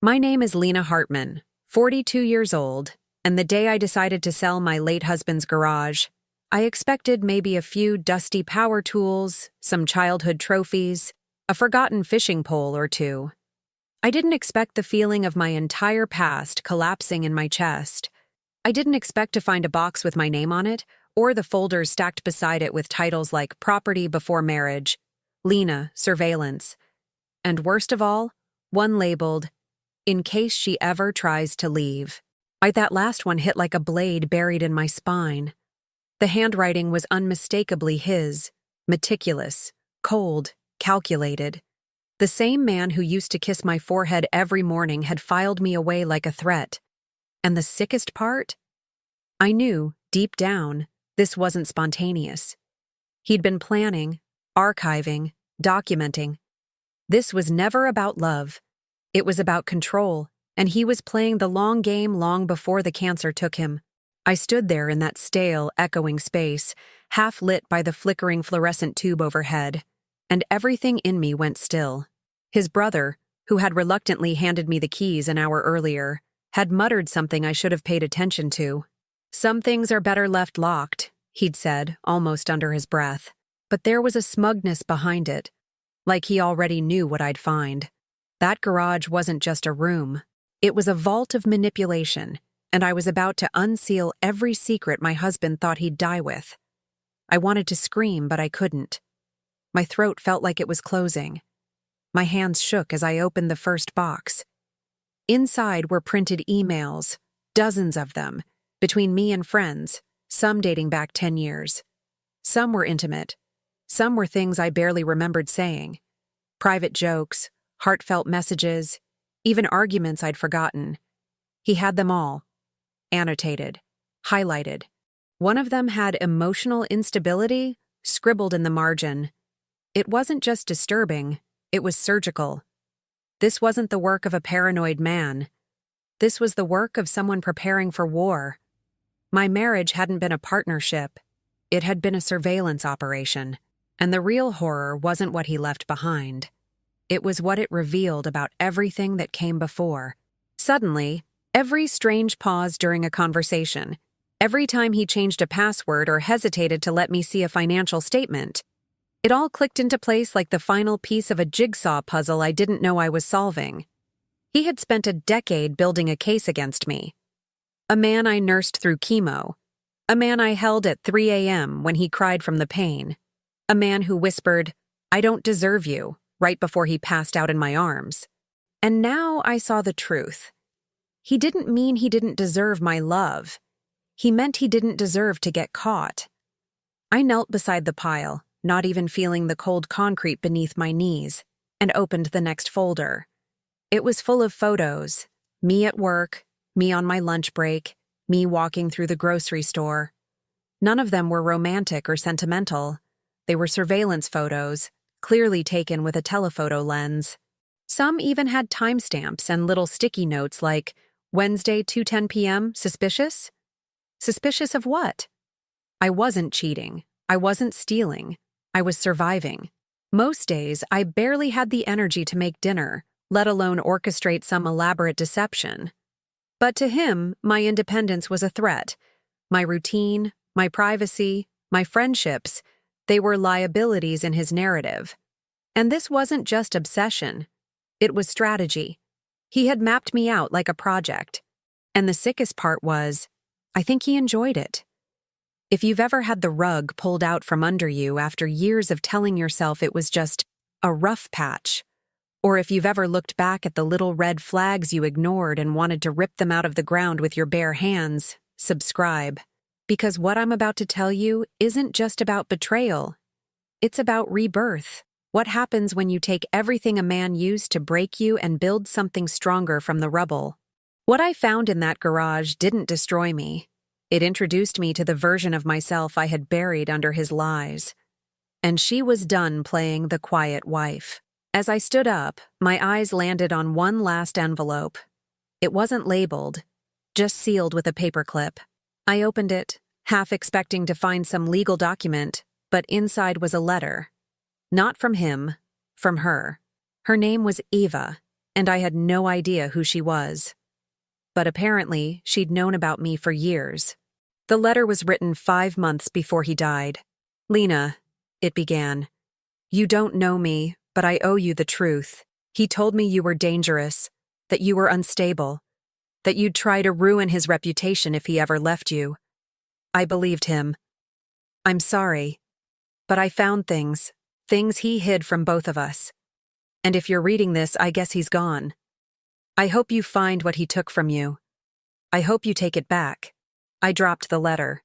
My name is Lena Hartman, 42 years old, and the day I decided to sell my late husband's garage, I expected maybe a few dusty power tools, some childhood trophies, a forgotten fishing pole or two. I didn't expect the feeling of my entire past collapsing in my chest. I didn't expect to find a box with my name on it, or the folders stacked beside it with titles like Property Before Marriage, Lena, Surveillance, and worst of all, one labeled, In Case She Ever Tries to Leave. That last one hit like a blade buried in my spine. The handwriting was unmistakably his, meticulous, cold, calculated. The same man who used to kiss my forehead every morning had filed me away like a threat. And the sickest part? I knew, deep down, this wasn't spontaneous. He'd been planning, archiving, documenting. This was never about love. It was about control, and he was playing the long game long before the cancer took him. I stood there in that stale, echoing space, half lit by the flickering fluorescent tube overhead, and everything in me went still. His brother, who had reluctantly handed me the keys an hour earlier, had muttered something I should have paid attention to. Some things are better left locked, he'd said, almost under his breath. But there was a smugness behind it, like he already knew what I'd find. That garage wasn't just a room. It was a vault of manipulation, and I was about to unseal every secret my husband thought he'd die with. I wanted to scream, but I couldn't. My throat felt like it was closing. My hands shook as I opened the first box. Inside were printed emails, dozens of them, between me and friends, some dating back 10 years. Some were intimate. Some were things I barely remembered saying. Private jokes, heartfelt messages, even arguments I'd forgotten. He had them all. Annotated. Highlighted. One of them had emotional instability scribbled in the margin. It wasn't just disturbing, it was surgical. This wasn't the work of a paranoid man. This was the work of someone preparing for war. My marriage hadn't been a partnership. It had been a surveillance operation. And the real horror wasn't what he left behind. It was what it revealed about everything that came before. Suddenly, every strange pause during a conversation, every time he changed a password or hesitated to let me see a financial statement, it all clicked into place like the final piece of a jigsaw puzzle I didn't know I was solving. He had spent a decade building a case against me. A man I nursed through chemo. A man I held at 3 a.m. when he cried from the pain. A man who whispered, "I don't deserve you," right before he passed out in my arms. And now I saw the truth. He didn't mean he didn't deserve my love. He meant he didn't deserve to get caught. I knelt beside the pile, not even feeling the cold concrete beneath my knees, and opened the next folder. It was full of photos, me at work, me on my lunch break, me walking through the grocery store. None of them were romantic or sentimental. They were surveillance photos, clearly taken with a telephoto lens. Some even had timestamps and little sticky notes like, Wednesday, 2:10 p.m., suspicious? Suspicious of what? I wasn't cheating. I wasn't stealing. I was surviving. Most days, I barely had the energy to make dinner, let alone orchestrate some elaborate deception. But to him, my independence was a threat. My routine, my privacy, my friendships, they were liabilities in his narrative. And this wasn't just obsession. It was strategy. He had mapped me out like a project. And the sickest part was, I think he enjoyed it. If you've ever had the rug pulled out from under you after years of telling yourself it was just a rough patch, or if you've ever looked back at the little red flags you ignored and wanted to rip them out of the ground with your bare hands, subscribe. Because what I'm about to tell you isn't just about betrayal. It's about rebirth. What happens when you take everything a man used to break you and build something stronger from the rubble? What I found in that garage didn't destroy me. It introduced me to the version of myself I had buried under his lies. And she was done playing the quiet wife. As I stood up, my eyes landed on one last envelope. It wasn't labeled, just sealed with a paperclip. I opened it, half expecting to find some legal document, but inside was a letter. Not from him, from her. Her name was Eva, and I had no idea who she was. But apparently, she'd known about me for years. The letter was written 5 months before he died. "Lena," it began, "you don't know me, but I owe you the truth. He told me you were dangerous, that you were unstable, that you'd try to ruin his reputation if he ever left you. I believed him. I'm sorry, but I found things he hid from both of us. And if you're reading this, I guess he's gone. I hope you find what he took from you. I hope you take it back." I dropped the letter.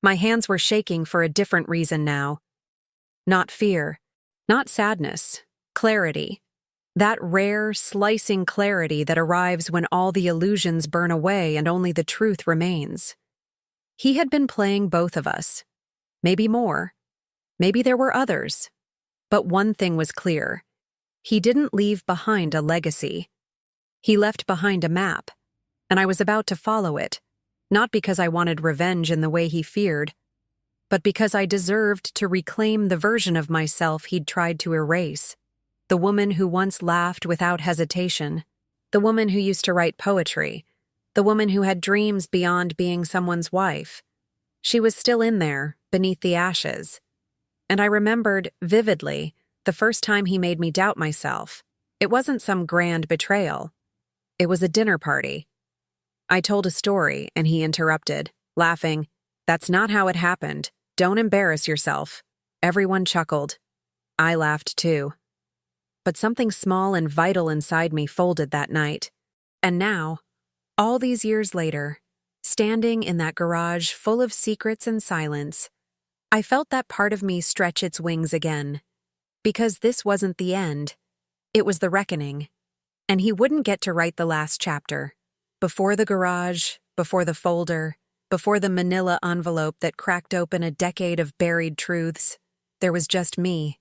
My hands were shaking for a different reason now. Not fear, not sadness, clarity. That rare, slicing clarity that arrives when all the illusions burn away and only the truth remains. He had been playing both of us. Maybe more. Maybe there were others. But one thing was clear. He didn't leave behind a legacy. He left behind a map, and I was about to follow it, not because I wanted revenge in the way he feared, but because I deserved to reclaim the version of myself he'd tried to erase. The woman who once laughed without hesitation. The woman who used to write poetry. The woman who had dreams beyond being someone's wife. She was still in there, beneath the ashes. And I remembered, vividly, the first time he made me doubt myself. It wasn't some grand betrayal. It was a dinner party. I told a story, and he interrupted, laughing, "That's not how it happened. Don't embarrass yourself." Everyone chuckled. I laughed too. But something small and vital inside me folded that night. And now, all these years later, standing in that garage full of secrets and silence, I felt that part of me stretch its wings again. Because this wasn't the end. It was the reckoning. And he wouldn't get to write the last chapter. Before the garage, before the folder, before the manila envelope that cracked open a decade of buried truths, there was just me.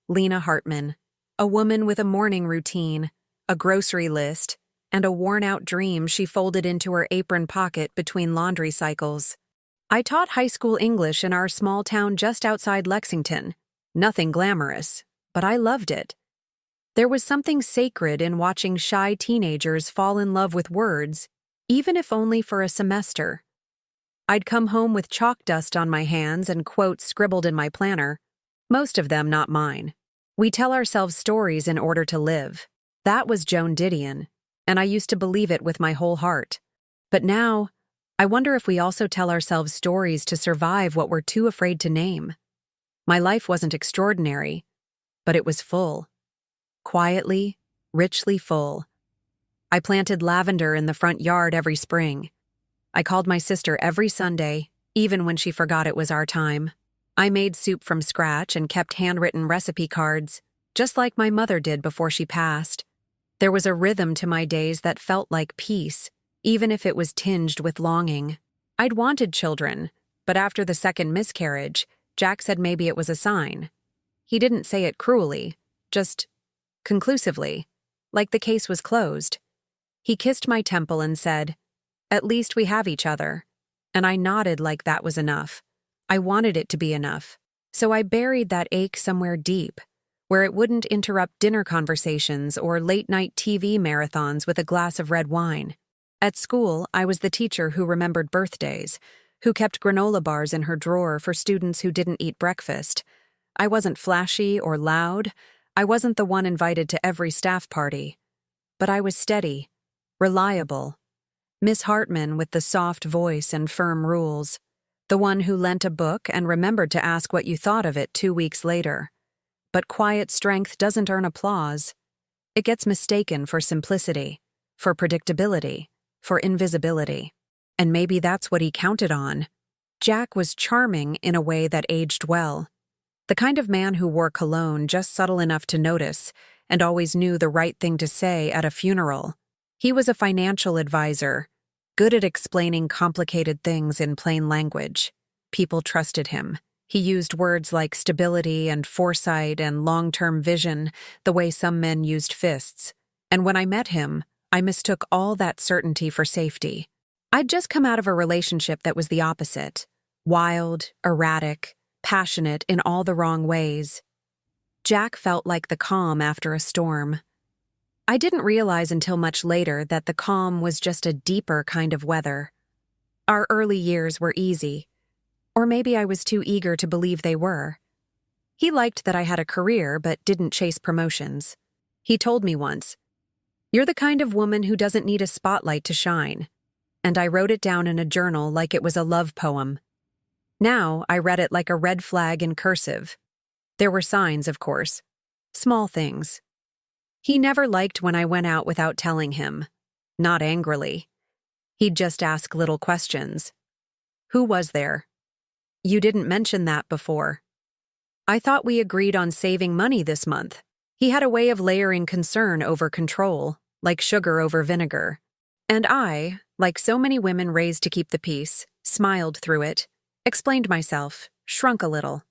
Lena Hartman, a woman with a morning routine, a grocery list, and a worn-out dream she folded into her apron pocket between laundry cycles. I taught high school English in our small town just outside Lexington. Nothing glamorous, but I loved it. There was something sacred in watching shy teenagers fall in love with words, even if only for a semester. I'd come home with chalk dust on my hands and quotes scribbled in my planner, most of them not mine. We tell ourselves stories in order to live. That was Joan Didion, and I used to believe it with my whole heart. But now, I wonder if we also tell ourselves stories to survive what we're too afraid to name. My life wasn't extraordinary, but it was full. Quietly, richly full. I planted lavender in the front yard every spring. I called my sister every Sunday, even when she forgot it was our time. I made soup from scratch and kept handwritten recipe cards, just like my mother did before she passed. There was a rhythm to my days that felt like peace, even if it was tinged with longing. I'd wanted children, but after the second miscarriage, Jack said maybe it was a sign. He didn't say it cruelly, just conclusively, like the case was closed. He kissed my temple and said, "At least we have each other." And I nodded like that was enough. I wanted it to be enough. So I buried that ache somewhere deep, where it wouldn't interrupt dinner conversations or late-night TV marathons with a glass of red wine. At school, I was the teacher who remembered birthdays, who kept granola bars in her drawer for students who didn't eat breakfast. I wasn't flashy or loud. I wasn't the one invited to every staff party. But I was steady, reliable. Miss Hartman with the soft voice and firm rules. The one who lent a book and remembered to ask what you thought of it 2 weeks later. But quiet strength doesn't earn applause. It gets mistaken for simplicity, for predictability, for invisibility. And maybe that's what he counted on. Jack was charming in a way that aged well. The kind of man who wore cologne just subtle enough to notice and always knew the right thing to say at a funeral. He was a financial advisor, good at explaining complicated things in plain language. People trusted him. He used words like stability and foresight and long-term vision the way some men used fists. And when I met him, I mistook all that certainty for safety. I'd just come out of a relationship that was the opposite. Wild, erratic, passionate in all the wrong ways. Jack felt like the calm after a storm. I didn't realize until much later that the calm was just a deeper kind of weather. Our early years were easy. Or maybe I was too eager to believe they were. He liked that I had a career but didn't chase promotions. He told me once, "You're the kind of woman who doesn't need a spotlight to shine." And I wrote it down in a journal like it was a love poem. Now I read it like a red flag in cursive. There were signs, of course. Small things. He never liked when I went out without telling him. Not angrily. He'd just ask little questions. "Who was there? You didn't mention that before. I thought we agreed on saving money this month." He had a way of layering concern over control, like sugar over vinegar. And I, like so many women raised to keep the peace, smiled through it, explained myself, shrunk a little.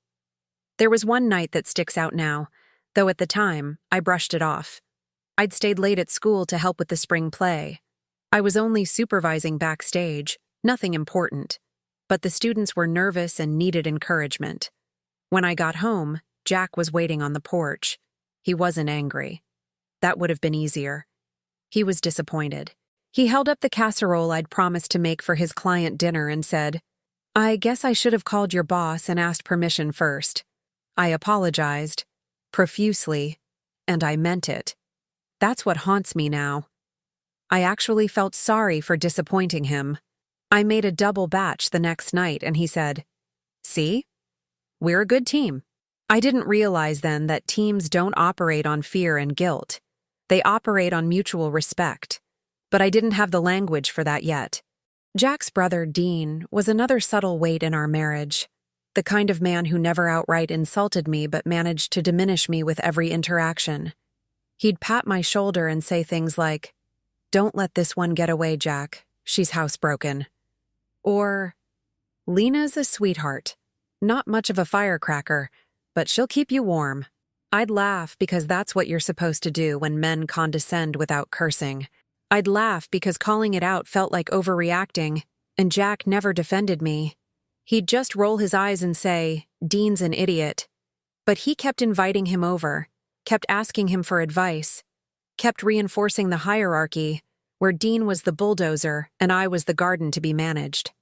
There was one night that sticks out now, though at the time, I brushed it off. I'd stayed late at school to help with the spring play. I was only supervising backstage, nothing important. But the students were nervous and needed encouragement. When I got home, Jack was waiting on the porch. He wasn't angry. That would have been easier. He was disappointed. He held up the casserole I'd promised to make for his client dinner and said, "I guess I should have called your boss and asked permission first." I apologized, profusely, and I meant it. That's what haunts me now. I actually felt sorry for disappointing him. I made a double batch the next night and he said, "See? We're a good team." I didn't realize then that teams don't operate on fear and guilt. They operate on mutual respect. But I didn't have the language for that yet. Jack's brother, Dean, was another subtle weight in our marriage. The kind of man who never outright insulted me but managed to diminish me with every interaction. He'd pat my shoulder and say things like, "Don't let this one get away, Jack. She's housebroken." Or, "Lena's a sweetheart. Not much of a firecracker, but she'll keep you warm." I'd laugh because that's what you're supposed to do when men condescend without cursing. I'd laugh because calling it out felt like overreacting, and Jack never defended me. He'd just roll his eyes and say, "Dean's an idiot." But he kept inviting him over, kept asking him for advice, kept reinforcing the hierarchy, where Dean was the bulldozer and I was the garden to be managed.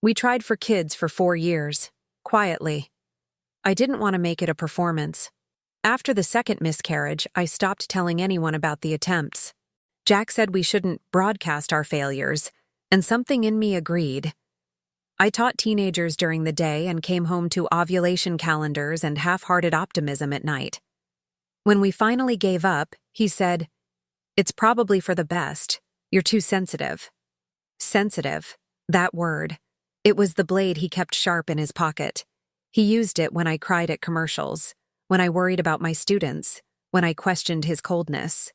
We tried for kids for 4 years, quietly. I didn't want to make it a performance. After the second miscarriage, I stopped telling anyone about the attempts. Jack said we shouldn't broadcast our failures, and something in me agreed. I taught teenagers during the day and came home to ovulation calendars and half-hearted optimism at night. When we finally gave up, he said, "It's probably for the best. You're too sensitive." Sensitive, that word. It was the blade he kept sharp in his pocket. He used it when I cried at commercials, when I worried about my students, when I questioned his coldness.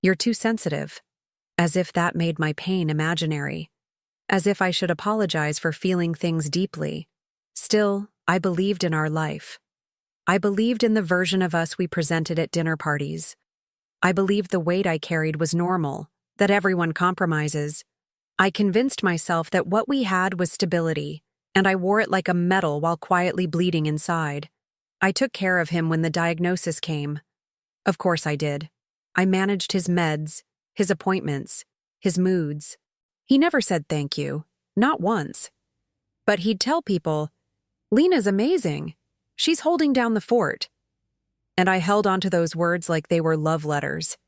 "You're too sensitive." As if that made my pain imaginary. As if I should apologize for feeling things deeply. Still, I believed in our life. I believed in the version of us we presented at dinner parties. I believed the weight I carried was normal, that everyone compromises. I convinced myself that what we had was stability, and I wore it like a medal while quietly bleeding inside. I took care of him when the diagnosis came. Of course I did. I managed his meds, his appointments, his moods. He never said thank you, not once. But he'd tell people, "Lena's amazing. She's holding down the fort." And I held onto those words like they were love letters.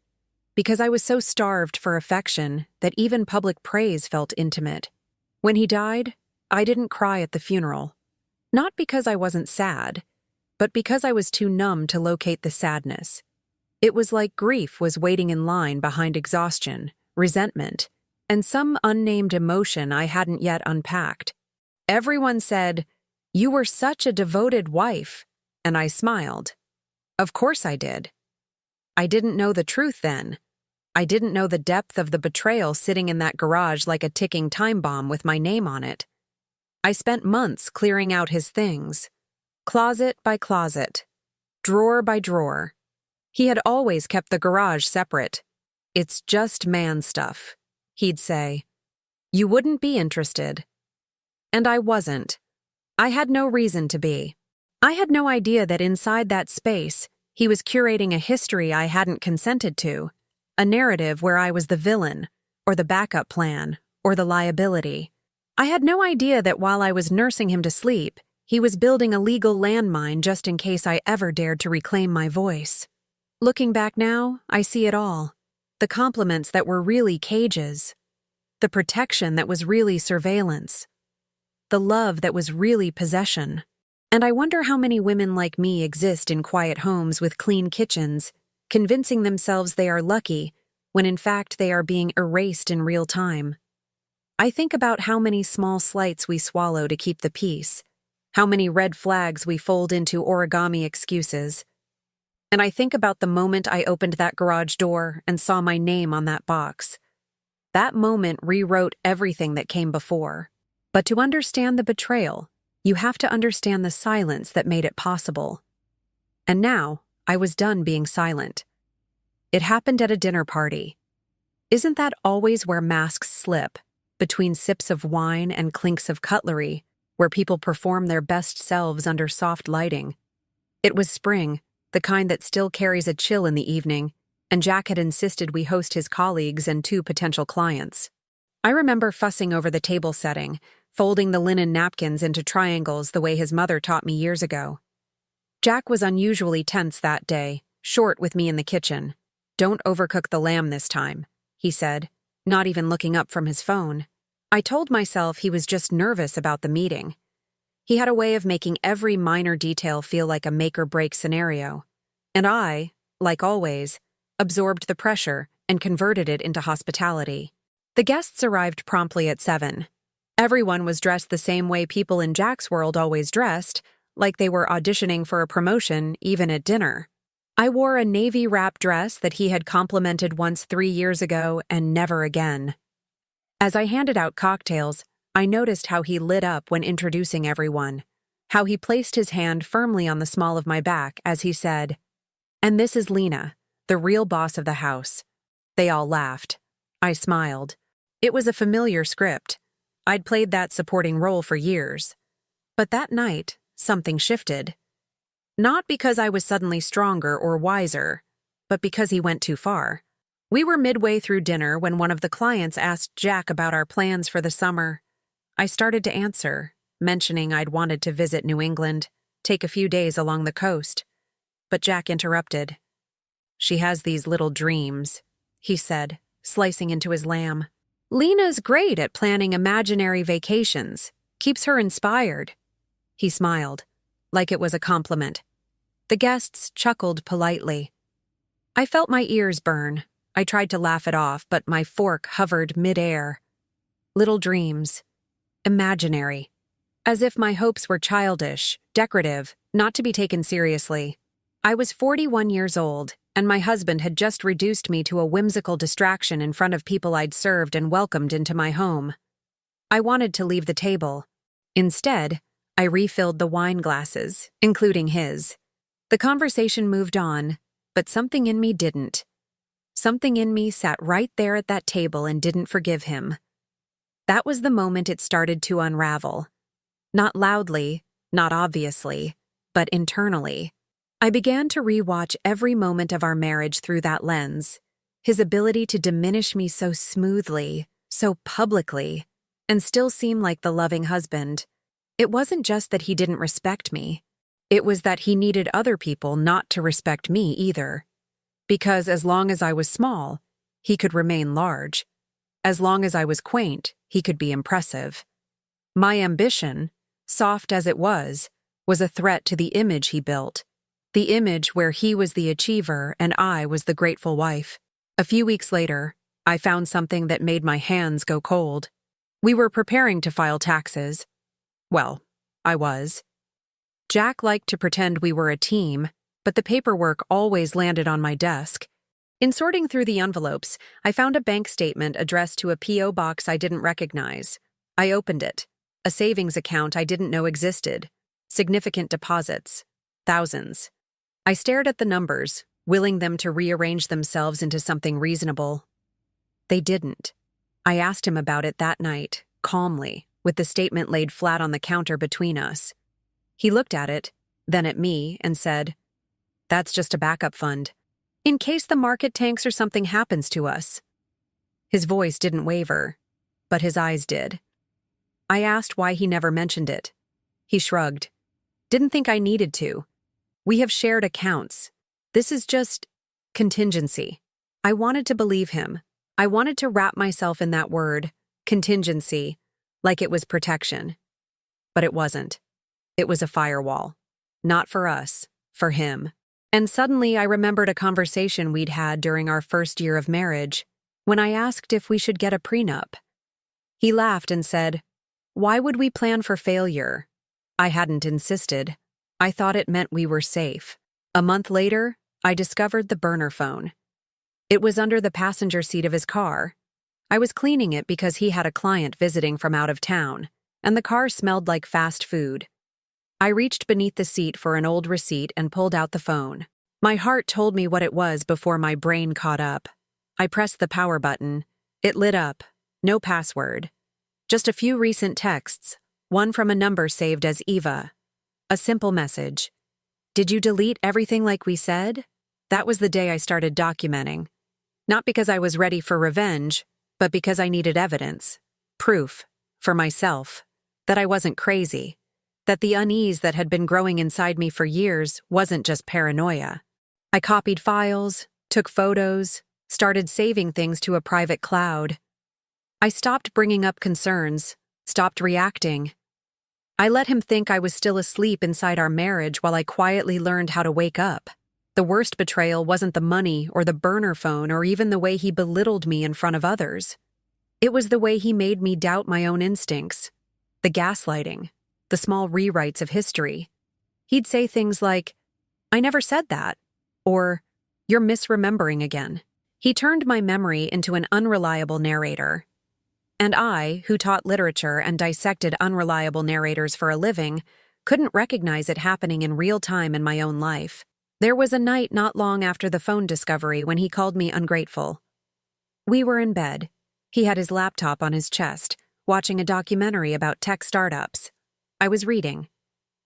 Because I was so starved for affection that even public praise felt intimate. When he died, I didn't cry at the funeral. Not because I wasn't sad, but because I was too numb to locate the sadness. It was like grief was waiting in line behind exhaustion, resentment, and some unnamed emotion I hadn't yet unpacked. Everyone said, "You were such a devoted wife," and I smiled. Of course I did. I didn't know the truth then. I didn't know the depth of the betrayal sitting in that garage like a ticking time bomb with my name on it. I spent months clearing out his things, closet by closet, drawer by drawer. He had always kept the garage separate. "It's just man stuff," he'd say. "You wouldn't be interested." And I wasn't. I had no reason to be. I had no idea that inside that space, he was curating a history I hadn't consented to, a narrative where I was the villain, or the backup plan, or the liability. I had no idea that while I was nursing him to sleep, he was building a legal landmine just in case I ever dared to reclaim my voice. Looking back now, I see it all. The compliments that were really cages. The protection that was really surveillance. The love that was really possession. And I wonder how many women like me exist in quiet homes with clean kitchens, convincing themselves they are lucky, when in fact they are being erased in real time. I think about how many small slights we swallow to keep the peace, how many red flags we fold into origami excuses. And I think about the moment I opened that garage door and saw my name on that box. That moment rewrote everything that came before. But to understand the betrayal, you have to understand the silence that made it possible. And now, I was done being silent. It happened at a dinner party. Isn't that always where masks slip, between sips of wine and clinks of cutlery, where people perform their best selves under soft lighting? It was spring, the kind that still carries a chill in the evening, and Jack had insisted we host his colleagues and 2 potential clients. I remember fussing over the table setting, folding the linen napkins into triangles the way his mother taught me years ago. Jack was unusually tense that day, short with me in the kitchen. "Don't overcook the lamb this time," he said, not even looking up from his phone. I told myself he was just nervous about the meeting. He had a way of making every minor detail feel like a make-or-break scenario. And I, like always, absorbed the pressure and converted it into hospitality. The guests arrived promptly at 7. Everyone was dressed the same way people in Jack's world always dressed, like they were auditioning for a promotion, even at dinner. I wore a navy wrap dress that he had complimented once 3 years ago and never again. As I handed out cocktails, I noticed how he lit up when introducing everyone, how he placed his hand firmly on the small of my back as he said, "And this is Lena, the real boss of the house." They all laughed. I smiled. It was a familiar script. I'd played that supporting role for years. But that night, something shifted. Not because I was suddenly stronger or wiser, but because he went too far. We were midway through dinner when one of the clients asked Jack about our plans for the summer. I started to answer, mentioning I'd wanted to visit New England, take a few days along the coast. But Jack interrupted. "She has these little dreams," he said, slicing into his lamb. "Lena's great at planning imaginary vacations, keeps her inspired." He smiled, like it was a compliment. The guests chuckled politely. I felt my ears burn. I tried to laugh it off, but my fork hovered mid-air. Little dreams. Imaginary. As if my hopes were childish, decorative, not to be taken seriously. I was 41 years old, and my husband had just reduced me to a whimsical distraction in front of people I'd served and welcomed into my home. I wanted to leave the table. Instead, I refilled the wine glasses, including his. The conversation moved on, but something in me didn't. Something in me sat right there at that table and didn't forgive him. That was the moment it started to unravel. Not loudly, not obviously, but internally. I began to rewatch every moment of our marriage through that lens. His ability to diminish me so smoothly, so publicly, and still seem like the loving husband. It wasn't just that he didn't respect me. It was that he needed other people not to respect me either. Because as long as I was small, he could remain large. As long as I was quaint, he could be impressive. My ambition, soft as it was a threat to the image he built. The image where he was the achiever and I was the grateful wife. A few weeks later, I found something that made my hands go cold. We were preparing to file taxes. Well, I was. Jack liked to pretend we were a team, but the paperwork always landed on my desk. In sorting through the envelopes, I found a bank statement addressed to a P.O. box I didn't recognize. I opened it. A savings account I didn't know existed. Significant deposits. Thousands. I stared at the numbers, willing them to rearrange themselves into something reasonable. They didn't. I asked him about it that night, calmly, with the statement laid flat on the counter between us. He looked at it, then at me, and said, "That's just a backup fund. In case the market tanks or something happens to us. His voice didn't waver, but his eyes did. I asked why he never mentioned it. He shrugged. Didn't think I needed to. We have shared accounts. This is just contingency. I wanted to believe him. I wanted to wrap myself in that word, contingency, like it was protection. But it wasn't. It was a firewall. Not for us, for him. And suddenly I remembered a conversation we'd had during our first year of marriage, when I asked if we should get a prenup. He laughed and said, "Why would we plan for failure?" I hadn't insisted. I thought it meant we were safe. A month later, I discovered the burner phone. It was under the passenger seat of his car. I was cleaning it because he had a client visiting from out of town, and the car smelled like fast food. I reached beneath the seat for an old receipt and pulled out the phone. My heart told me what it was before my brain caught up. I pressed the power button. It lit up. No password. Just a few recent texts, one from a number saved as Eva. A simple message. "Did you delete everything like we said?" That was the day I started documenting. Not because I was ready for revenge, but because I needed evidence. Proof, for myself, that I wasn't crazy. That the unease that had been growing inside me for years wasn't just paranoia. I copied files, took photos, started saving things to a private cloud. I stopped bringing up concerns, stopped reacting. I let him think I was still asleep inside our marriage while I quietly learned how to wake up. The worst betrayal wasn't the money or the burner phone or even the way he belittled me in front of others. It was the way he made me doubt my own instincts. The gaslighting, the small rewrites of history. He'd say things like, "I never said that," or, "You're misremembering again." He turned my memory into an unreliable narrator. And I, who taught literature and dissected unreliable narrators for a living, couldn't recognize it happening in real time in my own life. There was a night not long after the phone discovery when he called me ungrateful. We were in bed. He had his laptop on his chest, watching a documentary about tech startups. I was reading.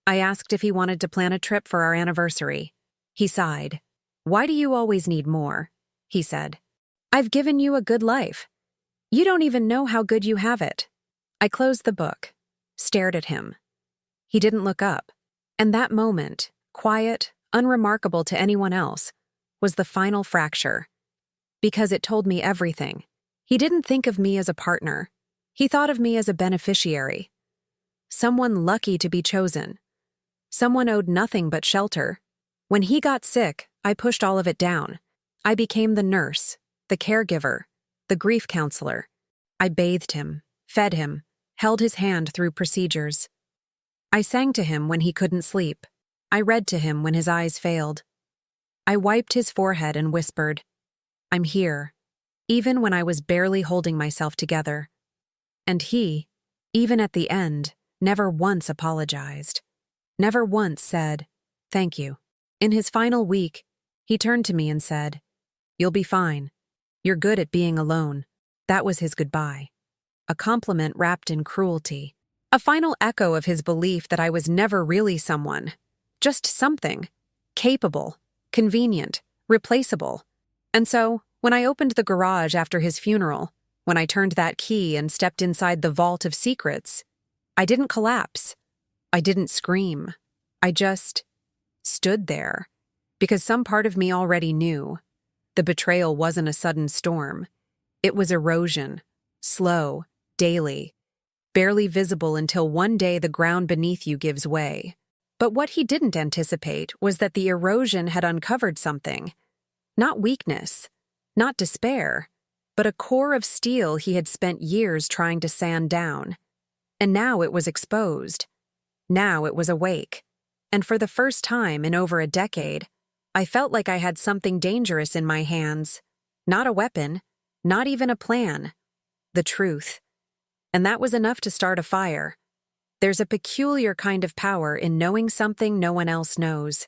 I asked if he wanted to plan a trip for our anniversary. He sighed. "Why do you always need more?" he said. "I've given you a good life. You don't even know how good you have it." I closed the book, stared at him. He didn't look up. And that moment, quiet, unremarkable to anyone else, was the final fracture. Because it told me everything. He didn't think of me as a partner. He thought of me as a beneficiary. Someone lucky to be chosen. Someone owed nothing but shelter. When he got sick, I pushed all of it down. I became the nurse, the caregiver, the grief counselor. I bathed him, fed him, held his hand through procedures. I sang to him when he couldn't sleep. I read to him when his eyes failed. I wiped his forehead and whispered, "I'm here," even when I was barely holding myself together. And he, even at the end, never once apologized. Never once said, "Thank you." In his final week, he turned to me and said, "You'll be fine. You're good at being alone." That was his goodbye. A compliment wrapped in cruelty. A final echo of his belief that I was never really someone. Just something. Capable, convenient, replaceable. And so, when I opened the garage after his funeral, when I turned that key and stepped inside the vault of secrets, I didn't collapse. I didn't scream. I just stood there. Because some part of me already knew. The betrayal wasn't a sudden storm. It was erosion. Slow, daily, barely visible until one day the ground beneath you gives way. But what he didn't anticipate was that the erosion had uncovered something. Not weakness, not despair, but a core of steel he had spent years trying to sand down. And now it was exposed. Now it was awake. And for the first time in over a decade, I felt like I had something dangerous in my hands. Not a weapon, not even a plan. The truth. And that was enough to start a fire. There's a peculiar kind of power in knowing something no one else knows.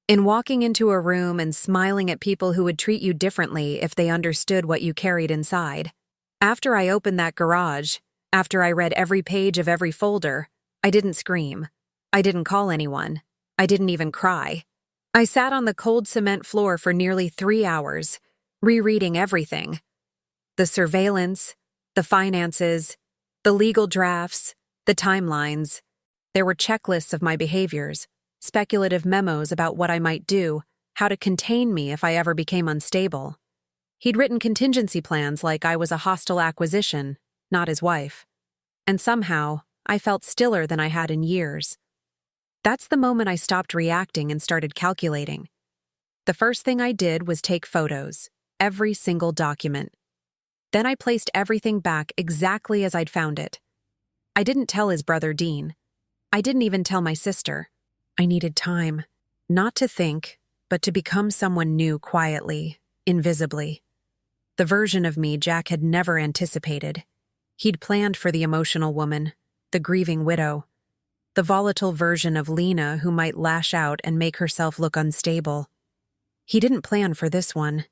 In walking into a room and smiling at people who would treat you differently if they understood what you carried inside. After I opened that garage, after I read every page of every folder, I didn't scream. I didn't call anyone. I didn't even cry. I sat on the cold cement floor for nearly 3 hours, rereading everything. The surveillance, the finances, the legal drafts, the timelines. There were checklists of my behaviors, speculative memos about what I might do, how to contain me if I ever became unstable. He'd written contingency plans like I was a hostile acquisition, not his wife. And somehow, I felt stiller than I had in years. That's the moment I stopped reacting and started calculating. The first thing I did was take photos, every single document. Then I placed everything back exactly as I'd found it. I didn't tell his brother Dean. I didn't even tell my sister. I needed time, not to think, but to become someone new quietly, invisibly. The version of me Jack had never anticipated. He'd planned for the emotional woman, the grieving widow, the volatile version of Lena who might lash out and make herself look unstable. He didn't plan for this one.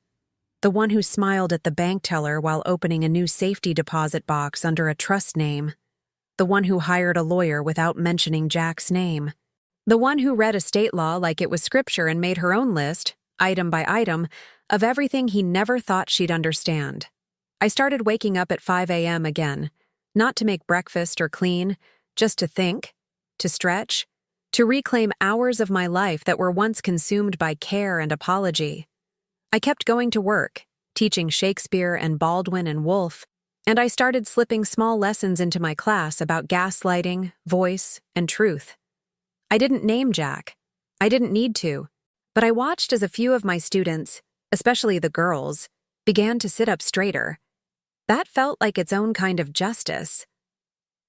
The one who smiled at the bank teller while opening a new safety deposit box under a trust name. The one who hired a lawyer without mentioning Jack's name. The one who read estate law like it was scripture and made her own list, item by item, of everything he never thought she'd understand. I started waking up at 5 a.m. again, not to make breakfast or clean, just to think, to stretch, to reclaim hours of my life that were once consumed by care and apology. I kept going to work, teaching Shakespeare and Baldwin and Woolf, and I started slipping small lessons into my class about gaslighting, voice, and truth. I didn't name Jack. I didn't need to, but I watched as a few of my students, especially the girls, began to sit up straighter. That felt like its own kind of justice.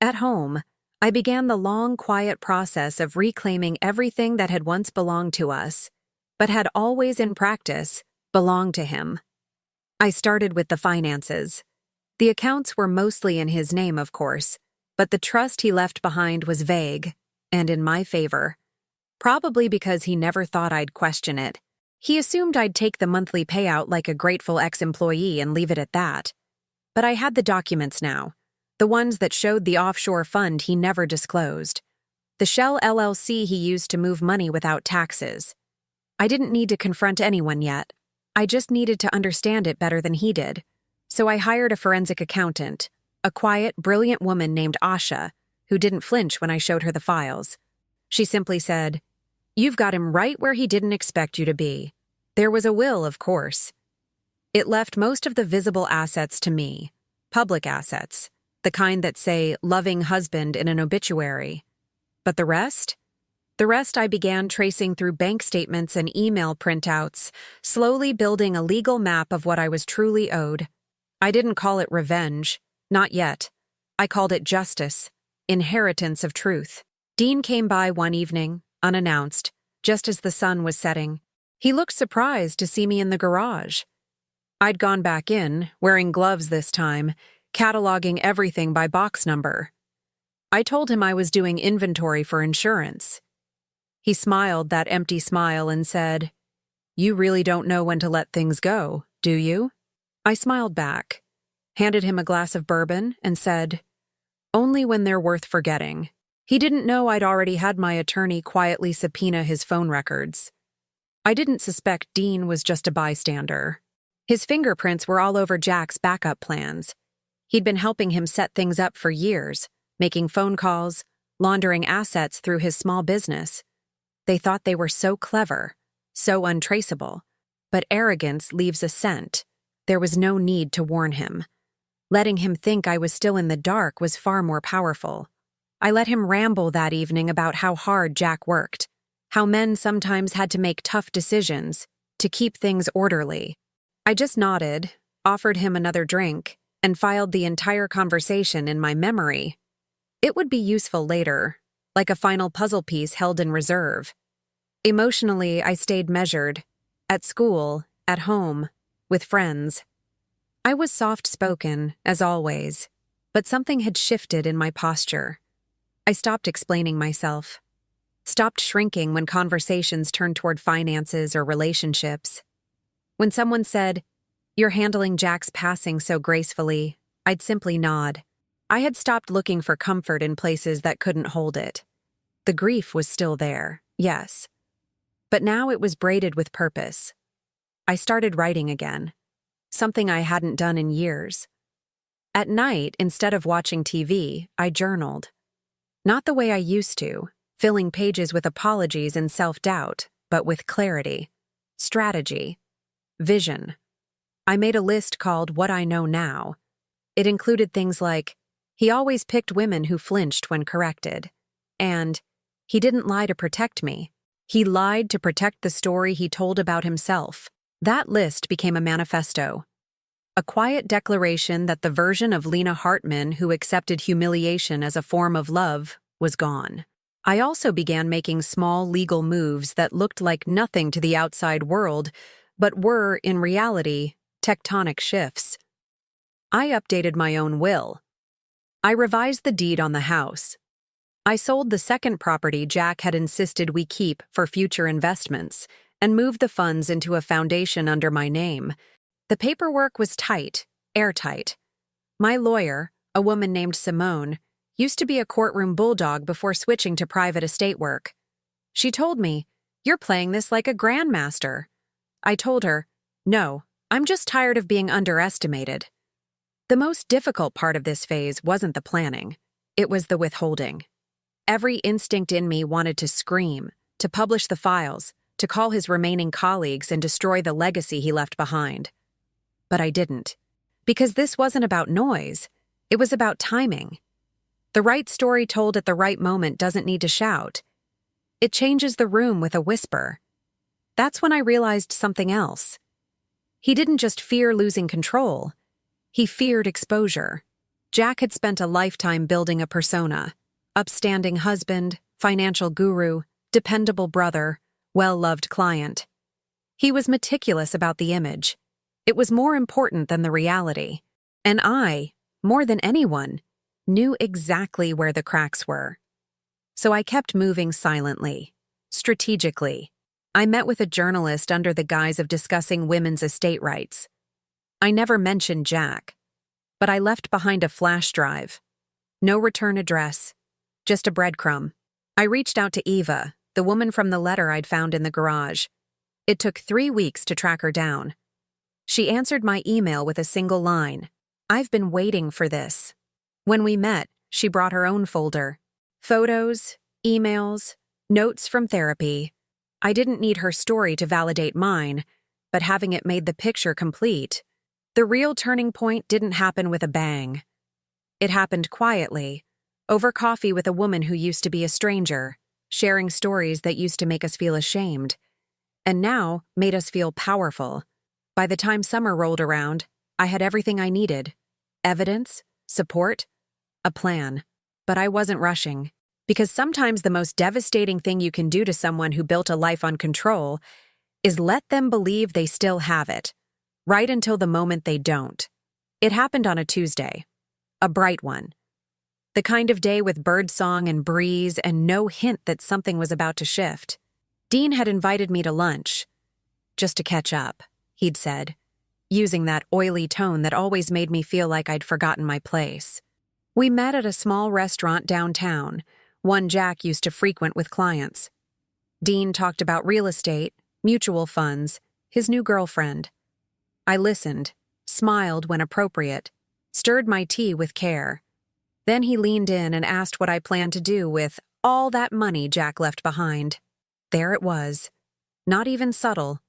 At home, I began the long, quiet process of reclaiming everything that had once belonged to us, but had always in practice belonged to him. I started with the finances. The accounts were mostly in his name, of course, but the trust he left behind was vague, and in my favor. Probably because he never thought I'd question it. He assumed I'd take the monthly payout like a grateful ex-employee and leave it at that. But I had the documents now, the ones that showed the offshore fund he never disclosed, the Shell LLC he used to move money without taxes. I didn't need to confront anyone yet. I just needed to understand it better than he did. So I hired a forensic accountant, a quiet, brilliant woman named Asha, who didn't flinch when I showed her the files. She simply said, "You've got him right where he didn't expect you to be." There was a will, of course. It left most of the visible assets to me, public assets, the kind that say loving husband in an obituary. But the rest? The rest I began tracing through bank statements and email printouts, slowly building a legal map of what I was truly owed. I didn't call it revenge, not yet. I called it justice, inheritance of truth. Dean came by one evening, unannounced, just as the sun was setting. He looked surprised to see me in the garage. I'd gone back in, wearing gloves this time, cataloging everything by box number. I told him I was doing inventory for insurance. He smiled that empty smile and said, "You really don't know when to let things go, do you?" I smiled back, handed him a glass of bourbon, and said, "Only when they're worth forgetting." He didn't know I'd already had my attorney quietly subpoena his phone records. I didn't suspect Dean was just a bystander. His fingerprints were all over Jack's backup plans. He'd been helping him set things up for years, making phone calls, laundering assets through his small business. They thought they were so clever, so untraceable. But arrogance leaves a scent. There was no need to warn him. Letting him think I was still in the dark was far more powerful. I let him ramble that evening about how hard Jack worked, how men sometimes had to make tough decisions to keep things orderly. I just nodded, offered him another drink, and filed the entire conversation in my memory. It would be useful later, like a final puzzle piece held in reserve. Emotionally, I stayed measured, at school, at home, with friends. I was soft-spoken, as always, but something had shifted in my posture. I stopped explaining myself, stopped shrinking when conversations turned toward finances or relationships. When someone said, "You're handling Jack's passing so gracefully," I'd simply nod. I had stopped looking for comfort in places that couldn't hold it. The grief was still there, yes, But now it was braided with purpose. I started writing again, something I hadn't done in years. At night, instead of watching TV, I journaled. Not the way I used to, filling pages with apologies and self-doubt, but with clarity, strategy, vision. I made a list called What I Know Now. It included things like, he always picked women who flinched when corrected, and he didn't lie to protect me. He lied to protect the story he told about himself. That list became a manifesto. A quiet declaration that the version of Lena Hartman who accepted humiliation as a form of love was gone. I also began making small legal moves that looked like nothing to the outside world, but were, in reality, tectonic shifts. I updated my own will. I revised the deed on the house. I sold the second property Jack had insisted we keep for future investments and moved the funds into a foundation under my name. The paperwork was tight, airtight. My lawyer, a woman named Simone, used to be a courtroom bulldog before switching to private estate work. She told me, "You're playing this like a grandmaster." I told her, "No, I'm just tired of being underestimated." The most difficult part of this phase wasn't the planning. It was the withholding. Every instinct in me wanted to scream, to publish the files, to call his remaining colleagues and destroy the legacy he left behind. But I didn't. Because this wasn't about noise. It was about timing. The right story told at the right moment doesn't need to shout. It changes the room with a whisper. That's when I realized something else. He didn't just fear losing control. He feared exposure. Jack had spent a lifetime building a persona. Upstanding husband, financial guru, dependable brother, well-loved client. He was meticulous about the image. It was more important than the reality. And I, more than anyone, knew exactly where the cracks were. So I kept moving silently, strategically. I met with a journalist under the guise of discussing women's estate rights. I never mentioned Jack, but I left behind a flash drive. No return address, just a breadcrumb. I reached out to Eva, the woman from the letter I'd found in the garage. It took 3 weeks to track her down. She answered my email with a single line, "I've been waiting for this." When we met, she brought her own folder. Photos, emails, notes from therapy. I didn't need her story to validate mine, but having it made the picture complete. The real turning point didn't happen with a bang. It happened quietly, over coffee with a woman who used to be a stranger, sharing stories that used to make us feel ashamed, and now made us feel powerful. By the time summer rolled around, I had everything I needed. Evidence, support, a plan. But I wasn't rushing, because sometimes the most devastating thing you can do to someone who built a life on control is let them believe they still have it, right until the moment they don't. It happened on a Tuesday, a bright one. The kind of day with birdsong and breeze and no hint that something was about to shift. Dean had invited me to lunch, just to catch up, he'd said, using that oily tone that always made me feel like I'd forgotten my place. We met at a small restaurant downtown, one Jack used to frequent with clients. Dean talked about real estate, mutual funds, his new girlfriend. I listened, smiled when appropriate, stirred my tea with care. Then he leaned in and asked what I planned to do with all that money Jack left behind. There it was. Not even subtle,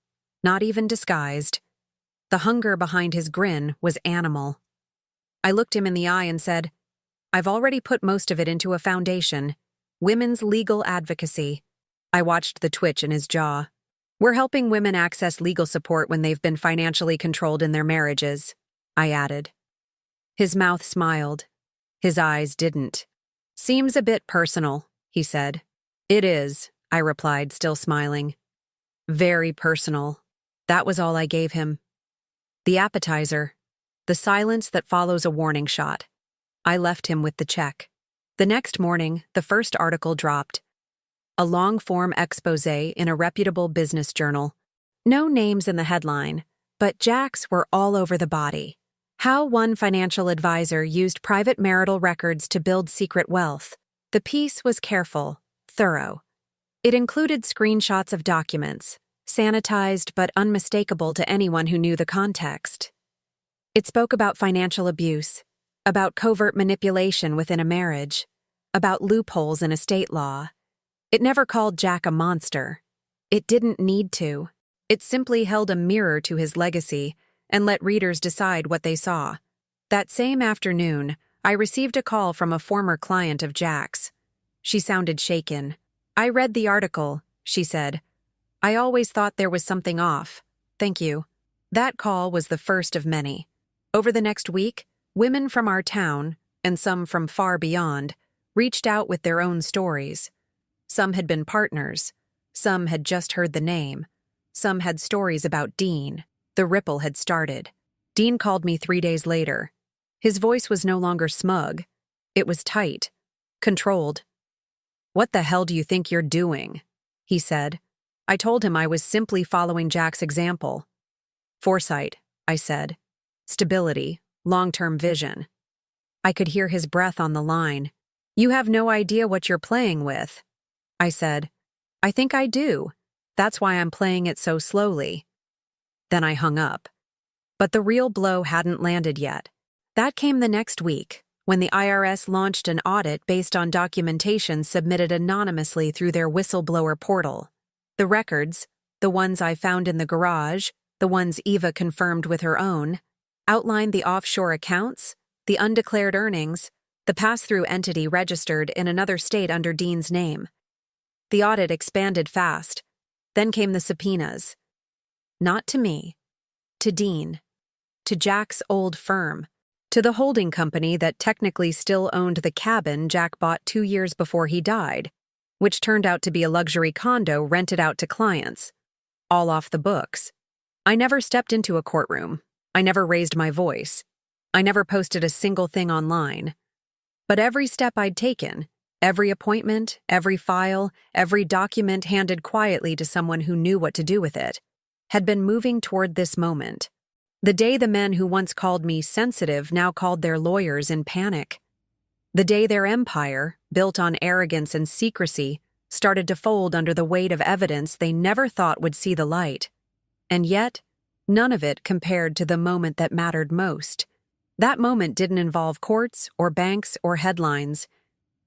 not even disguised. The hunger behind his grin was animal. I looked him in the eye and said, "I've already put most of it into a foundation, women's legal advocacy." I watched the twitch in his jaw. "We're helping women access legal support when they've been financially controlled in their marriages," I added. His mouth smiled. His eyes didn't. "Seems a bit personal," he said. "It is," I replied, still smiling. "Very personal." That was all I gave him. The appetizer. The silence that follows a warning shot. I left him with the check. The next morning, the first article dropped. A long-form exposé in a reputable business journal. No names in the headline, but Jack's were all over the body. How one financial advisor used private marital records to build secret wealth. The piece was careful, thorough. It included screenshots of documents, sanitized but unmistakable to anyone who knew the context. It spoke about financial abuse, about covert manipulation within a marriage, about loopholes in estate law. It never called Jack a monster. It didn't need to. It simply held a mirror to his legacy and let readers decide what they saw. That same afternoon, I received a call from a former client of Jack's. She sounded shaken. "I read the article," she said. "I always thought there was something off. Thank you." That call was the first of many. Over the next week, women from our town, and some from far beyond, reached out with their own stories. Some had been partners. Some had just heard the name. Some had stories about Dean. The ripple had started. Dean called me 3 days later. His voice was no longer smug. It was tight, controlled. "What the hell do you think you're doing?" he said. I told him I was simply following Jack's example. "Foresight," I said. "Stability, long-term vision." I could hear his breath on the line. "You have no idea what you're playing with." I said, "I think I do. That's why I'm playing it so slowly." Then I hung up. But the real blow hadn't landed yet. That came the next week, when the IRS launched an audit based on documentation submitted anonymously through their whistleblower portal. The records, the ones I found in the garage, the ones Eva confirmed with her own, outlined the offshore accounts, the undeclared earnings, the pass-through entity registered in another state under Dean's name. The audit expanded fast. Then came the subpoenas. Not to me. To Dean. To Jack's old firm. To the holding company that technically still owned the cabin Jack bought 2 years before he died, which turned out to be a luxury condo rented out to clients. All off the books. I never stepped into a courtroom. I never raised my voice. I never posted a single thing online. But every step I'd taken, every appointment, every file, every document handed quietly to someone who knew what to do with it, had been moving toward this moment. The day the men who once called me sensitive now called their lawyers in panic. The day their empire, built on arrogance and secrecy, started to fold under the weight of evidence they never thought would see the light. And yet, none of it compared to the moment that mattered most. That moment didn't involve courts or banks or headlines.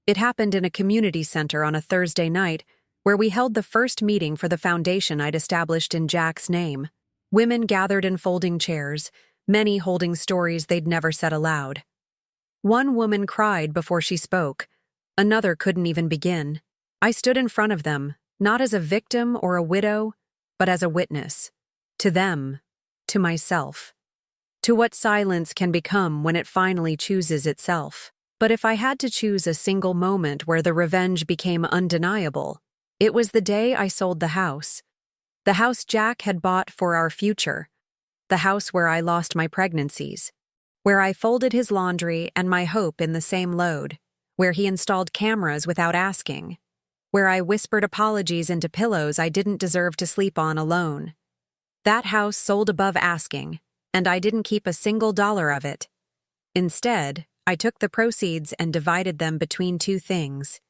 It happened in a community center on a Thursday night where we held the first meeting for the foundation I'd established in Jack's name. Women gathered in folding chairs, many holding stories they'd never said aloud. One woman cried before she spoke. Another couldn't even begin. I stood in front of them, not as a victim or a widow, but as a witness. To them, to myself. To what silence can become when it finally chooses itself. But if I had to choose a single moment where the revenge became undeniable, it was the day I sold the house. The house Jack had bought for our future. The house where I lost my pregnancies. Where I folded his laundry and my hope in the same load. Where he installed cameras without asking. Where I whispered apologies into pillows I didn't deserve to sleep on alone. That house sold above asking, and I didn't keep a single dollar of it. Instead, I took the proceeds and divided them between 2 things: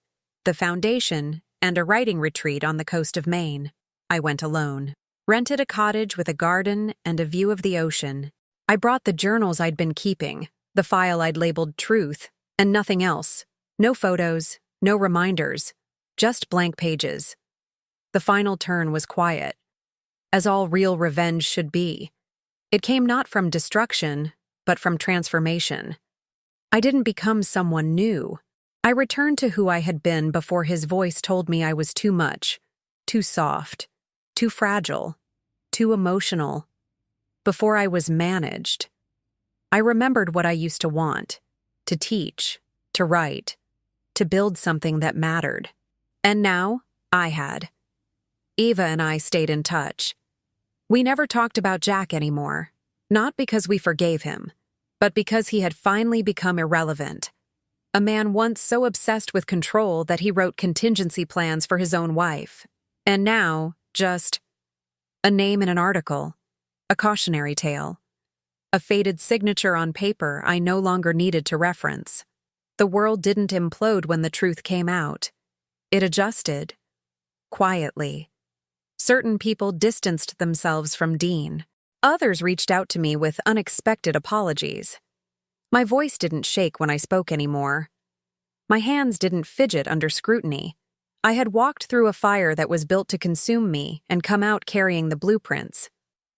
the foundation and a writing retreat on the coast of Maine. I went alone. Rented a cottage with a garden and a view of the ocean. I brought the journals I'd been keeping, the file I'd labeled Truth, and nothing else. No photos, no reminders, just blank pages. The final turn was quiet, as all real revenge should be. It came not from destruction, but from transformation. I didn't become someone new. I returned to who I had been before his voice told me I was too much, too soft, too fragile, too emotional. Before I was managed. I remembered what I used to want: to teach, to write, to build something that mattered. And now, I had. Eva and I stayed in touch. We never talked about Jack anymore, not because we forgave him, but because he had finally become irrelevant. A man once so obsessed with control that he wrote contingency plans for his own wife. And now, just a name in an article, a cautionary tale, a faded signature on paper I no longer needed to reference. The world didn't implode when the truth came out. It adjusted. quietly. Certain people distanced themselves from Dean. Others reached out to me with unexpected apologies. My voice didn't shake when I spoke anymore. My hands didn't fidget under scrutiny. I had walked through a fire that was built to consume me and come out carrying the blueprints.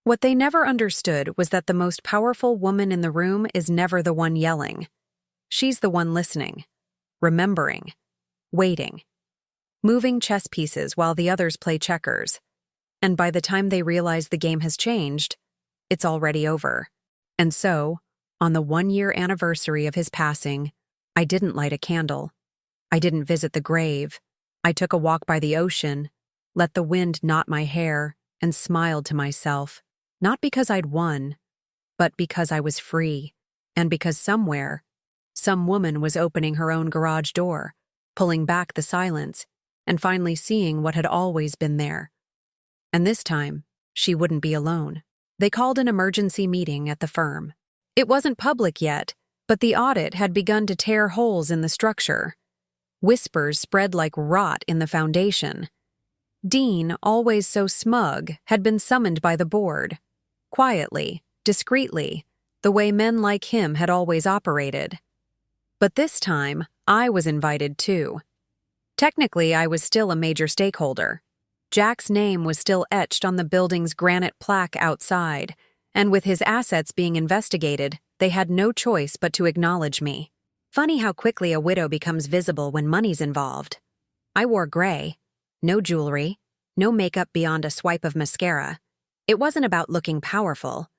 What they never understood was that the most powerful woman in the room is never the one yelling. She's the one listening, remembering, waiting, moving chess pieces while the others play checkers. And by the time they realize the game has changed, it's already over. And so, on the 1-year anniversary of his passing, I didn't light a candle. I didn't visit the grave. I took a walk by the ocean, let the wind knot my hair, and smiled to myself, not because I'd won, but because I was free, and because somewhere, some woman was opening her own garage door, pulling back the silence, and finally seeing what had always been there. And this time, she wouldn't be alone. They called an emergency meeting at the firm. It wasn't public yet, but the audit had begun to tear holes in the structure. Whispers spread like rot in the foundation. Dean, always so smug, had been summoned by the board. Quietly, discreetly, the way men like him had always operated. But this time, I was invited too. Technically, I was still a major stakeholder. Jack's name was still etched on the building's granite plaque outside, and with his assets being investigated, they had no choice but to acknowledge me. Funny how quickly a widow becomes visible when money's involved. I wore gray, no jewelry, no makeup beyond a swipe of mascara. It wasn't about looking powerful.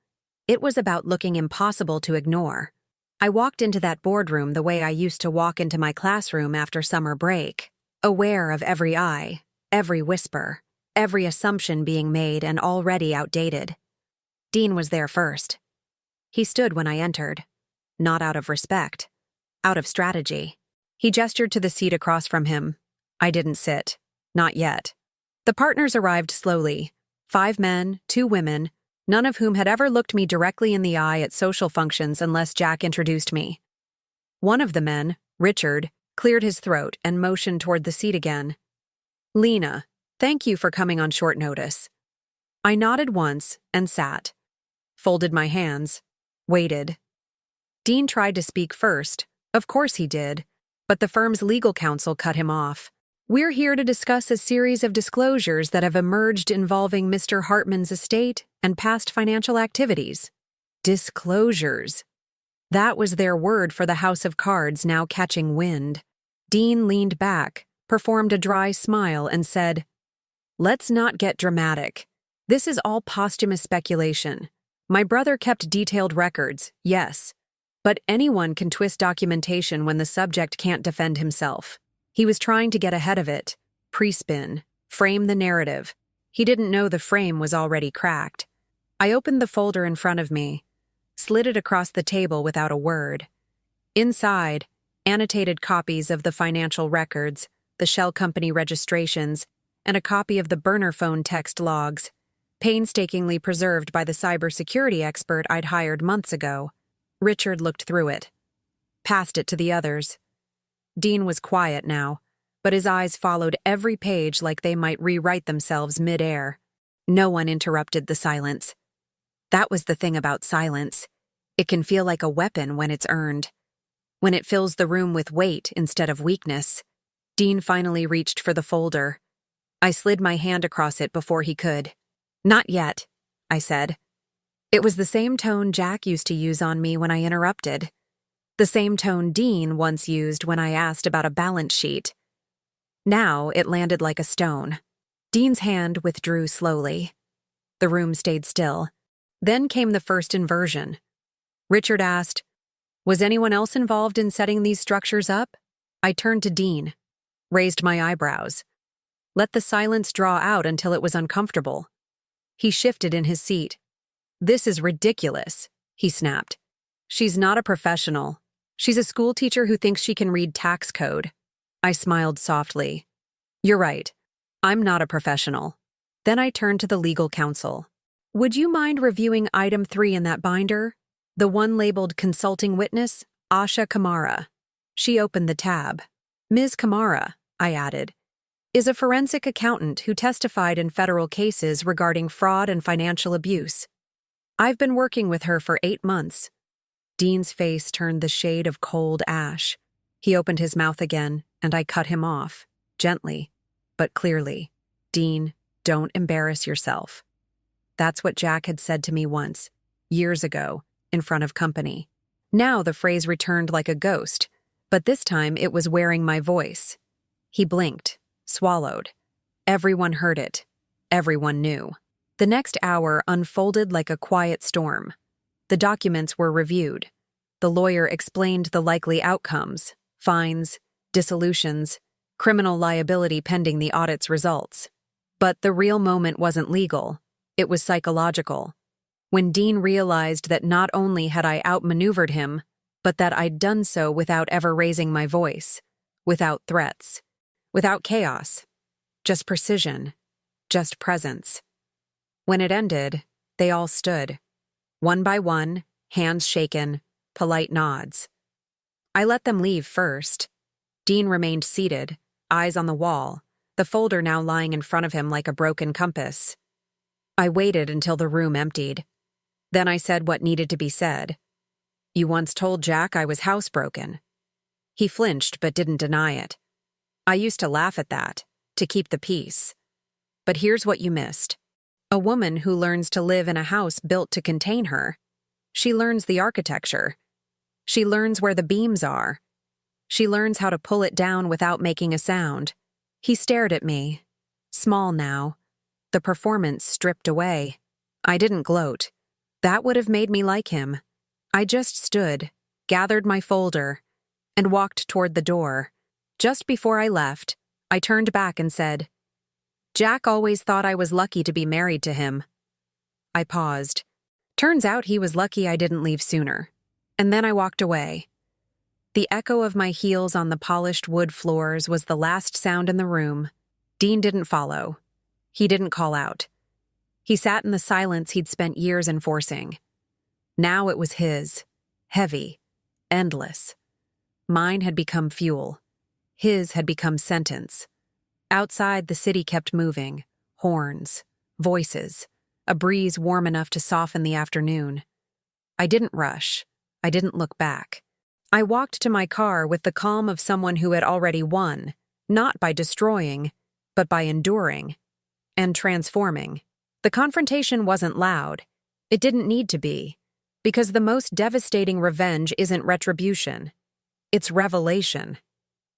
It was about looking impossible to ignore. I walked into that boardroom the way I used to walk into my classroom after summer break, aware of every eye, every whisper, every assumption being made and already outdated. Dean was there first. He stood when I entered, not out of respect, out of strategy. He gestured to the seat across from him. I didn't sit. Not yet. The partners arrived slowly. 5 men, 2 women, none of whom had ever looked me directly in the eye at social functions unless Jack introduced me. One of the men, Richard, cleared his throat and motioned toward the seat again. "Lena, thank you for coming on short notice." I nodded once and sat. Folded my hands. Waited. Dean tried to speak first. Of course he did. But the firm's legal counsel cut him off. "We're here to discuss a series of disclosures that have emerged involving Mr. Hartman's estate and past financial activities." Disclosures. That was their word for the house of cards now catching wind. Dean leaned back, performed a dry smile, and said, "Let's not get dramatic. This is all posthumous speculation. My brother kept detailed records, yes. But anyone can twist documentation when the subject can't defend himself. He was trying to get ahead of it, pre-spin, frame the narrative. He didn't know the frame was already cracked." I opened the folder in front of me, slid it across the table without a word. Inside, annotated copies of the financial records, the shell company registrations, and a copy of the burner phone text logs, painstakingly preserved by the cybersecurity expert I'd hired months ago. Richard looked through it, passed it to the others. Dean was quiet now, but his eyes followed every page like they might rewrite themselves mid-air. No one interrupted the silence. That was the thing about silence. It can feel like a weapon when it's earned, when it fills the room with weight instead of weakness. Dean finally reached for the folder. I slid my hand across it before he could. "Not yet," I said. It was the same tone Jack used to use on me when I interrupted. The same tone Dean once used when I asked about a balance sheet. Now it landed like a stone. Dean's hand withdrew slowly. The room stayed still. Then came the first inversion. Richard asked, "Was anyone else involved in setting these structures up?" I turned to Dean, raised my eyebrows, let the silence draw out until it was uncomfortable. He shifted in his seat. "This is ridiculous," he snapped. "She's not a professional. She's a schoolteacher who thinks she can read tax code." I smiled softly. "You're right. I'm not a professional." Then I turned to the legal counsel. "Would you mind reviewing item 3 in that binder? The one labeled consulting witness, Asha Kamara." She opened the tab. "Ms. Kamara," I added. is a forensic accountant who testified in federal cases regarding fraud and financial abuse. I've been working with her for 8 months. Dean's face turned the shade of cold ash. He opened his mouth again, and I cut him off, gently, but clearly. Dean, don't embarrass yourself. That's what Jack had said to me once, years ago, in front of company. Now the phrase returned like a ghost, but this time it was wearing my voice. He blinked, swallowed. Everyone heard it. Everyone knew. The next hour unfolded like a quiet storm. The documents were reviewed. The lawyer explained the likely outcomes: fines, dissolutions, criminal liability pending the audit's results. But the real moment wasn't legal. It was psychological. When Dean realized that not only had I outmaneuvered him, but that I'd done so without ever raising my voice, without threats, without chaos, just precision, just presence. When it ended, they all stood, one by one, hands shaken, polite nods. I let them leave first. Dean remained seated, eyes on the wall, the folder now lying in front of him like a broken compass. I waited until the room emptied. Then I said what needed to be said. You once told Jack I was housebroken. He flinched but didn't deny it. I used to laugh at that, to keep the peace. But here's what you missed. A woman who learns to live in a house built to contain her. She learns the architecture. She learns where the beams are. She learns how to pull it down without making a sound. He stared at me, small now, the performance stripped away. I didn't gloat. That would have made me like him. I just stood, gathered my folder, and walked toward the door. Just before I left, I turned back and said, Jack always thought I was lucky to be married to him. I paused. Turns out he was lucky I didn't leave sooner. And then I walked away. The echo of my heels on the polished wood floors was the last sound in the room. Dean didn't follow. He didn't call out. He sat in the silence he'd spent years enforcing. Now it was his, heavy, endless. Mine had become fuel. His had become sentence. Outside, the city kept moving. Horns, voices, a breeze warm enough to soften the afternoon. I didn't rush. I didn't look back. I walked to my car with the calm of someone who had already won, not by destroying, but by enduring and transforming. The confrontation wasn't loud. It didn't need to be, because the most devastating revenge isn't retribution. It's revelation.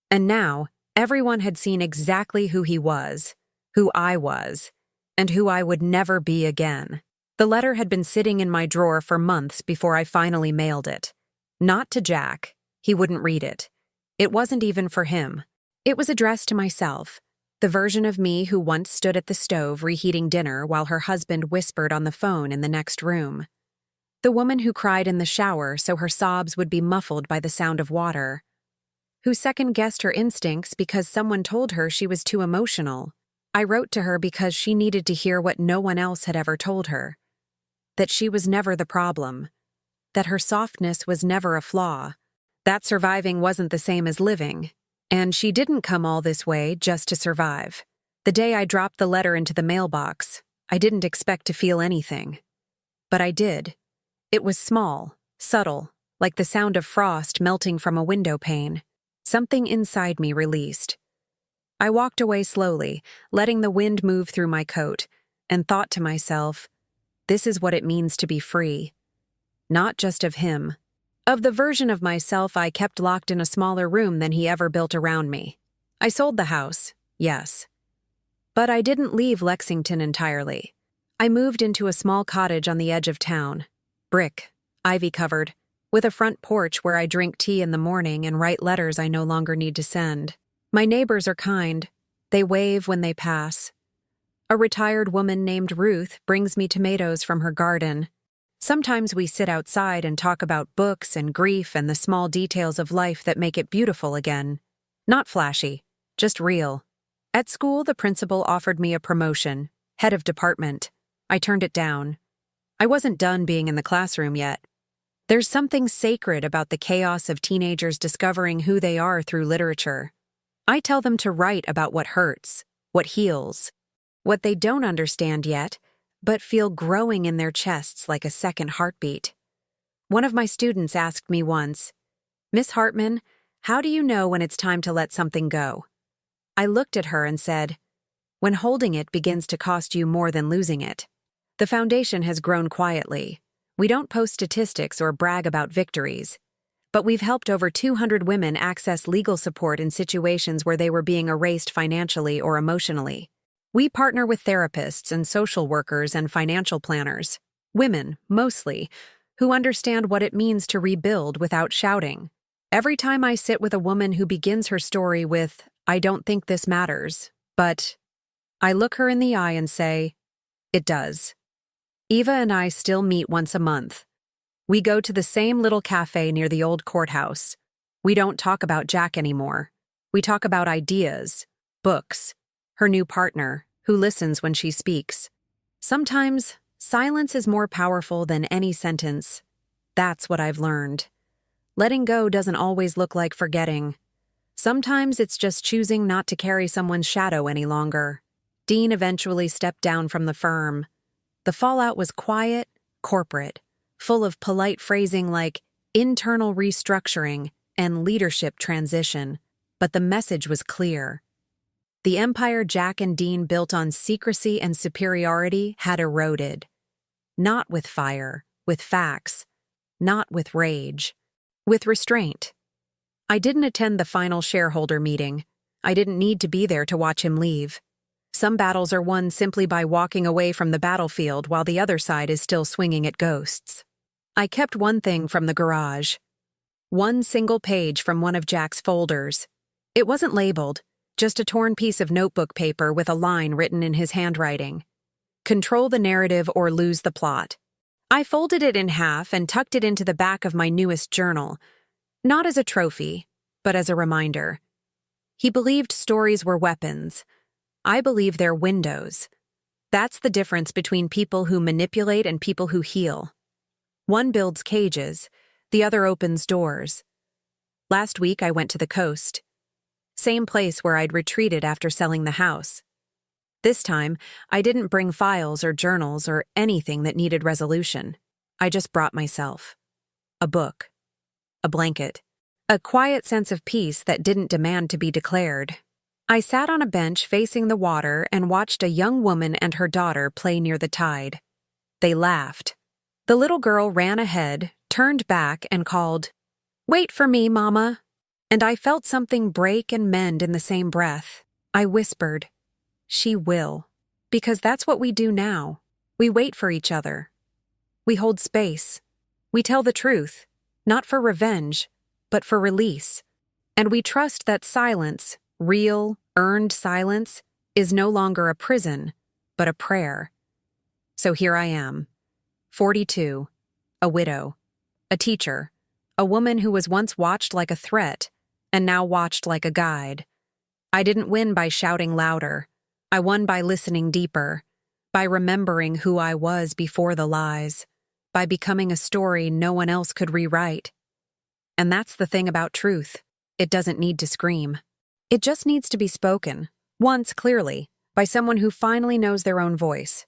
And now, everyone had seen exactly who he was, who I was, and who I would never be again. The letter had been sitting in my drawer for months before I finally mailed it. Not to Jack. He wouldn't read it. It wasn't even for him. It was addressed to myself, the version of me who once stood at the stove reheating dinner while her husband whispered on the phone in the next room. The woman who cried in the shower so her sobs would be muffled by the sound of water. Who second-guessed her instincts because someone told her she was too emotional. I wrote to her because she needed to hear what no one else had ever told her. That she was never the problem. That her softness was never a flaw. That surviving wasn't the same as living. And she didn't come all this way just to survive. The day I dropped the letter into the mailbox, I didn't expect to feel anything. But I did. It was small, subtle, like the sound of frost melting from a window pane. Something inside me released. I walked away slowly, letting the wind move through my coat, and thought to myself, this is what it means to be free. Not just of him. Of the version of myself I kept locked in a smaller room than he ever built around me. I sold the house, yes. But I didn't leave Lexington entirely. I moved into a small cottage on the edge of town. Brick, ivy-covered, with a front porch where I drink tea in the morning and write letters I no longer need to send. My neighbors are kind. They wave when they pass. A retired woman named Ruth brings me tomatoes from her garden. Sometimes we sit outside and talk about books and grief and the small details of life that make it beautiful again. Not flashy, just real. At school, the principal offered me a promotion, head of department. I turned it down. I wasn't done being in the classroom yet. There's something sacred about the chaos of teenagers discovering who they are through literature. I tell them to write about what hurts, what heals, what they don't understand yet, but feel growing in their chests like a second heartbeat. One of my students asked me once, "Miss Hartman, how do you know when it's time to let something go?" I looked at her and said, "When holding it begins to cost you more than losing it." The foundation has grown quietly. We don't post statistics or brag about victories, but we've helped over 200 women access legal support in situations where they were being erased financially or emotionally. We partner with therapists and social workers and financial planners, women, mostly, who understand what it means to rebuild without shouting. Every time I sit with a woman who begins her story with, "I don't think this matters," but I look her in the eye and say, "It does." Eva and I still meet once a month. We go to the same little cafe near the old courthouse. We don't talk about Jack anymore. We talk about ideas, books, her new partner, who listens when she speaks. Sometimes, silence is more powerful than any sentence. That's what I've learned. Letting go doesn't always look like forgetting. Sometimes it's just choosing not to carry someone's shadow any longer. Dean eventually stepped down from the firm. The fallout was quiet, corporate, full of polite phrasing like internal restructuring and leadership transition, but the message was clear. The empire Jack and Dean built on secrecy and superiority had eroded. Not with fire, with facts. Not with rage. With restraint. I didn't attend the final shareholder meeting. I didn't need to be there to watch him leave. Some battles are won simply by walking away from the battlefield while the other side is still swinging at ghosts. I kept one thing from the garage. One single page from one of Jack's folders. It wasn't labeled, just a torn piece of notebook paper with a line written in his handwriting. "Control the narrative or lose the plot." I folded it in half and tucked it into the back of my newest journal, not as a trophy, but as a reminder. He believed stories were weapons. I believe they're windows. That's the difference between people who manipulate and people who heal. One builds cages, the other opens doors. Last week I went to the coast. Same place where I'd retreated after selling the house. This time, I didn't bring files or journals or anything that needed resolution. I just brought myself. A book. A blanket. A quiet sense of peace that didn't demand to be declared. I sat on a bench facing the water and watched a young woman and her daughter play near the tide. They laughed. The little girl ran ahead, turned back, and called, "Wait for me, Mama." And I felt something break and mend in the same breath. I whispered, "She will." Because that's what we do now. We wait for each other. We hold space. We tell the truth, not for revenge, but for release. And we trust that silence, real, earned silence, is no longer a prison, but a prayer. So here I am, 42, a widow, a teacher, a woman who was once watched like a threat, and now watched like a guide. I didn't win by shouting louder. I won by listening deeper, by remembering who I was before the lies, by becoming a story no one else could rewrite. And that's the thing about truth. It doesn't need to scream. It just needs to be spoken, once clearly, by someone who finally knows their own voice.